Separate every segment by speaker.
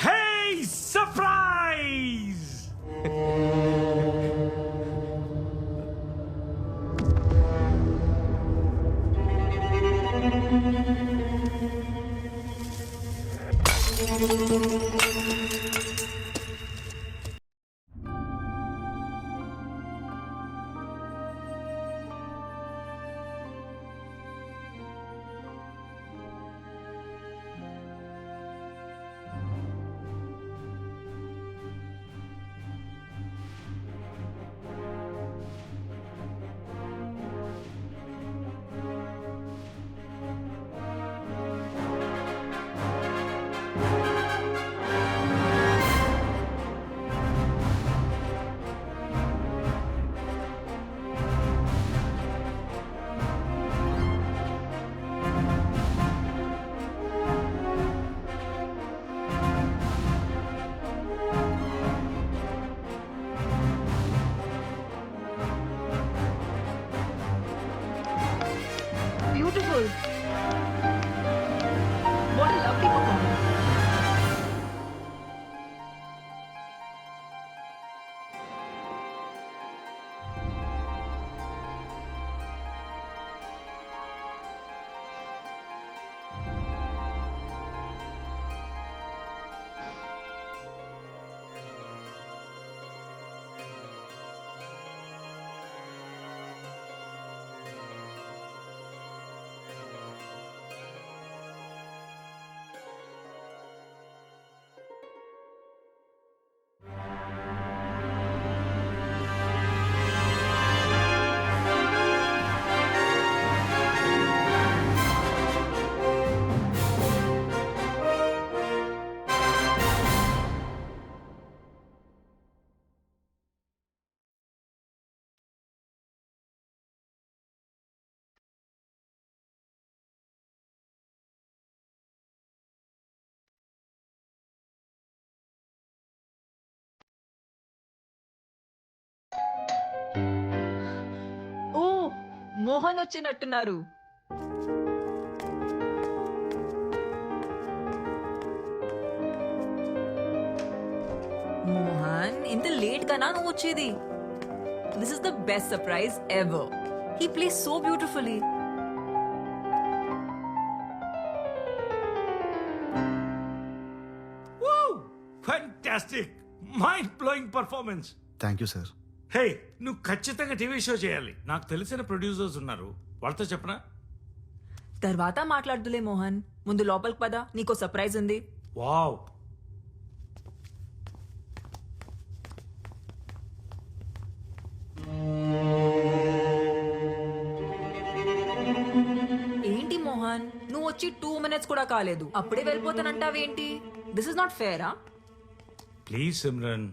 Speaker 1: Hey, surprise!
Speaker 2: Beautiful. What a lovely performance. ఓ మోహన్ వచ్చినట్టున్నారు. మోహన్ ఇంత late గానా నువ్వు వచ్చేది? This is the best surprise ever. He plays so beautifully.
Speaker 1: Woo! Fantastic! Mind-blowing performance.
Speaker 3: Thank you sir.
Speaker 1: Hey, నువ్వు ఖచ్చితంగా TV show చేయాలి. నాకు తెలిసిన ప్రొడ్యూసర్స్ ఉన్నారు, వాళ్ళతో చెప్పనా?
Speaker 2: తర్వాత మాట్లాడుదులే మోహన్. ముందు లోపలికి పద, నీకో సర్ప్రైజ్ ఉంది.
Speaker 1: వావ్!
Speaker 2: ఏంటి మోహన్, నువ్వు వచ్చి 2 minutes కూడా కాలేదు, అప్పుడే వెళ్ళిపోతానంటావేంటి? దిస్ ఇస్ నాట్ ఫేరా?
Speaker 1: ప్లీజ్ సిమ్రన్.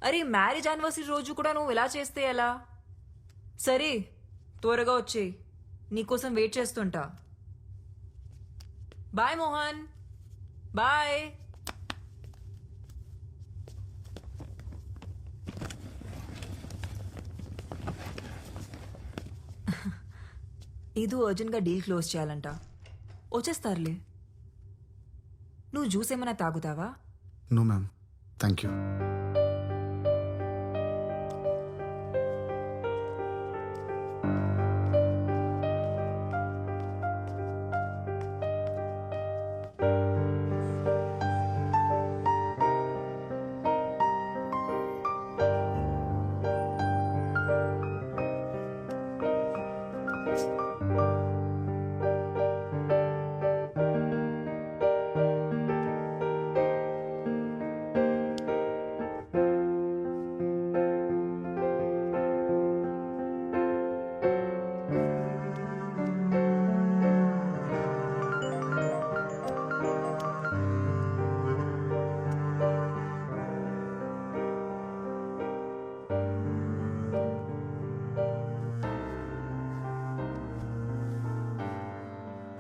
Speaker 2: అరే మ్యారేజ్ యానివర్సరీ రోజు కూడా నువ్వు ఇలా చేస్తే ఎలా? సరే త్వరగా వచ్చేయ్, నీకోసం వెయిట్ చేస్తుంటా. Bye Mohan, bye. ఇది అర్జెంట్గా డీల్ క్లోజ్ చేయాలంట. వచ్చేస్తారులే. నువ్వు జ్యూస్ ఏమైనా తాగుతావా?
Speaker 3: No ma'am, thank you.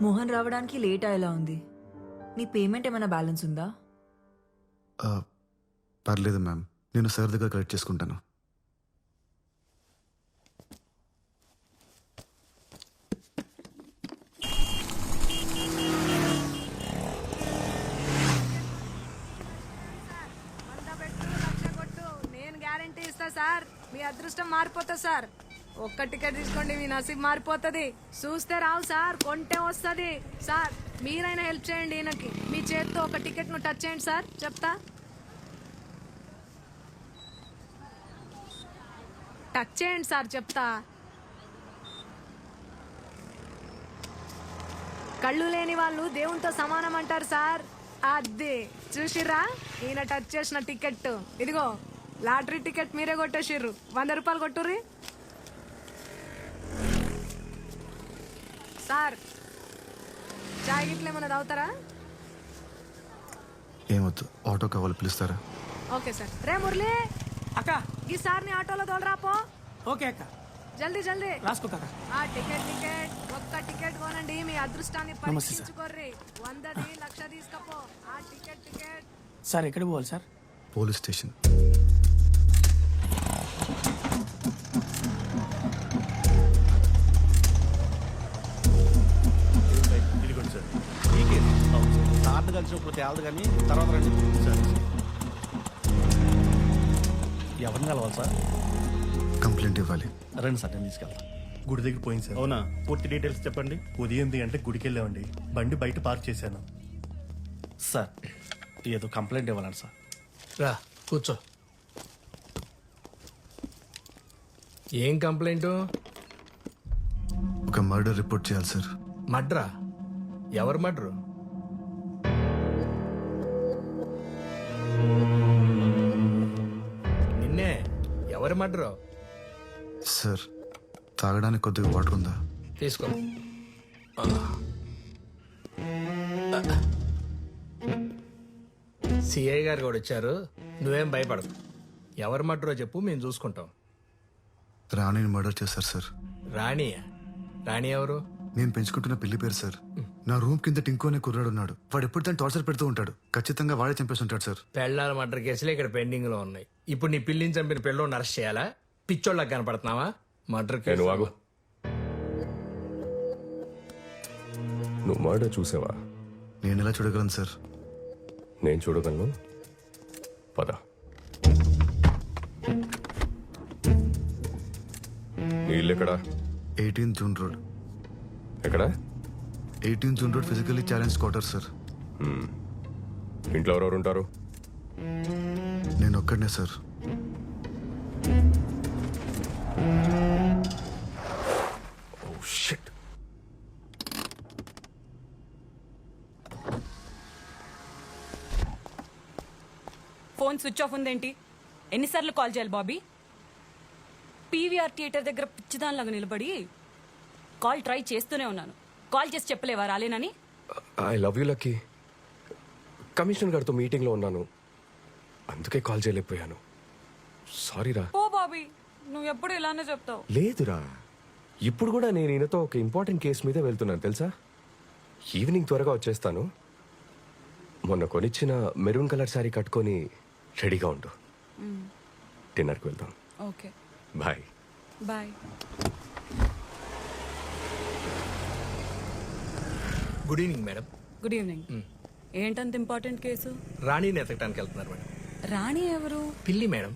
Speaker 2: Mohan రావడానికి లేట్ అయ్యేలా ఉంది. నీ పేమెంట్ ఏమైనా బ్యాలెన్స్ ఉందా?
Speaker 3: పర్లేదు మ్యామ్, నేను సార్ దగ్గర కలెక్ట్ చేసుకుంటాను.
Speaker 4: మీ అదృష్టం మారిపోతుంది సార్. ఒక్క టికెట్ తీసుకోండి, మీ నసీబ్ మారిపోతుంది. చూస్తే రావు సార్, కొంటే వస్తుంది. సార్ మీరైనా హెల్ప్ చేయండి ఈయనకి. మీ చేత్తో ఒక టికెట్ ను టచ్ చేయండి సార్, చెప్తా. టచ్ చేయండి సార్, చెప్తా. కళ్ళు లేని వాళ్ళు దేవునితో సమానం అంటారు సార్. అదే చూసిర్రా, ఈయన టచ్ చేసిన టికెట్ ఇదిగో. లాటరీ టికెట్ మీరే కొట్టేసిర్రు. 100 రూపాయలు కొట్టుర్రి సార్. చాయ్ గిట్ల ఏమైనా తాగుతారా?
Speaker 3: ఏమొద్దు, ఆటో కావాలి, పిలుస్తారా?
Speaker 4: Okay sir. రే మురళి,
Speaker 5: అక్క
Speaker 4: ఈ సార్ని ఆటోలో తోలరాపో.
Speaker 5: ఓకే అక్క
Speaker 4: జల్దీ జల్దీ.
Speaker 5: రాసుకోక
Speaker 4: ఆ టికెట్ ఒక్క టికెట్ కొనండి, మీ అదృష్టాన్ని
Speaker 5: నమస్తే సార్.
Speaker 4: పరీక్షించుకోర్రి. 100ది 1,00,000 తీసుకపో. ఆ టికెట్
Speaker 5: సార్ ఎక్కడ పోవాలి సార్?
Speaker 3: Police station.
Speaker 6: ఇదిగోండి సార్. మీకే సార్లు కలిసినప్పుడు తేలదు కానీ తర్వాత రండి సార్. ఎవరిని కలవాలి సార్?
Speaker 3: కంప్లైంట్ ఇవ్వాలి.
Speaker 6: రండి సార్, నేను తీసుకెళ్తాను.
Speaker 7: గుడి దగ్గర పోయింది సార్.
Speaker 6: అవునా? పూర్తి డీటెయిల్స్ చెప్పండి.
Speaker 7: ఉదయం 8 గంటలకు గుడికి వెళ్ళామండి. బండి బయట పార్క్ చేశాను.
Speaker 6: సార్ ఏదో కంప్లైంట్ ఇవ్వాలండి సార్.
Speaker 8: రా కూర్చో. ఏం కంప్లైంట్?
Speaker 3: ఒక మర్డర్ రిపోర్ట్ చేయాలి సార్.
Speaker 8: మడ్రా? ఎవరు మడ్రు? నిన్నే. ఎవరు మడ్రు?
Speaker 3: సార్, తాగడానికి కొద్దిగా వాటర్ ఉందా?
Speaker 8: తీసుకో. సిఐ గారు కూడా వచ్చారు, నువ్వేం భయపడదు. ఎవరు మడ్రో చెప్పు, మేము చూసుకుంటాం.
Speaker 3: రాణిని మర్డర్ చేశారు సార్.
Speaker 8: రాణియా? రాణి ఎవరు?
Speaker 3: నేను పెంచుకుంటున్న పిల్లి పేరు సార్. నా రూమ్ కింద టింకు అనే కుర్రాడు ఉన్నాడు. వాడు ఎప్పుడు తను టార్చర్ పెడుతూ ఉంటాడు. ఖచ్చితంగా వాడే చంపేసి ఉంటాడు సార్.
Speaker 8: పెళ్ళాల మర్డర్ కేసులు ఇక్కడ పెండింగ్ లో ఉన్నాయి. ఇప్పుడు నీ పిల్లిని చంపిన పిల్లని అరెస్ట్ చేయాలా? పిచ్చోళ్ళకి కనపడుతున్నావా? Murder case.
Speaker 9: ఆగు. నువ్వు మర్డర్ చూసావా?
Speaker 3: నేను ఎలా చూడగలను సార్?
Speaker 9: నేను చూడగలను. పద. నీ ఇల్లు ఎక్కడా?
Speaker 3: 18 జూన్ రోడ్.
Speaker 9: ఎక్కడా?
Speaker 3: 18 June road physically challenge quarter sir.
Speaker 9: ఇంట్లో ఎవరెవరు ఉంటారు?
Speaker 3: నేను ఒక్కడనే సార్.
Speaker 9: Oh shit.
Speaker 10: Phone switch off ఉందేంటి? ఎన్నిసార్లు కాల్ చేయాలి బాబీ? పీవీఆర్ థియేటర్ దగ్గర పిచ్చిదానిలాగా నిలబడి కాల్ ట్రై చేస్తూనే ఉన్నాను. కాల్ చేసి చెప్పలేవా రాలేనని?
Speaker 9: I love you Lucky. Commissioner గారితో మీటింగ్లో ఉన్నాను, అందుకే కాల్ చేయలేకపోయాను. సారీ రా.
Speaker 10: ఓ బాబీ, నువ్వు ఎప్పుడు ఇలానే చెప్తావు.
Speaker 9: లేదురా, ఇప్పుడు కూడా నేను ఈయనతో ఒక ఇంపార్టెంట్ కేసు మీద వెళ్తున్నాను తెలుసా. ఈవినింగ్ త్వరగా వచ్చేస్తాను. మొన్న కొనిచ్చిన మెరూన్ కలర్ శారీ కట్టుకొని రెడీగా ఉండు. డిన్నర్కి వెళ్దాం.
Speaker 10: Okay
Speaker 9: bye.
Speaker 10: Bye.
Speaker 8: Good evening madam.
Speaker 10: Good evening. ఏంటంత ఇంపార్టెంట్ కేసు?
Speaker 8: రాణిని ఎతకడానికి వెళ్తున్నారు మేడం.
Speaker 10: రాణి ఎవరు?
Speaker 8: పిల్లి మేడం.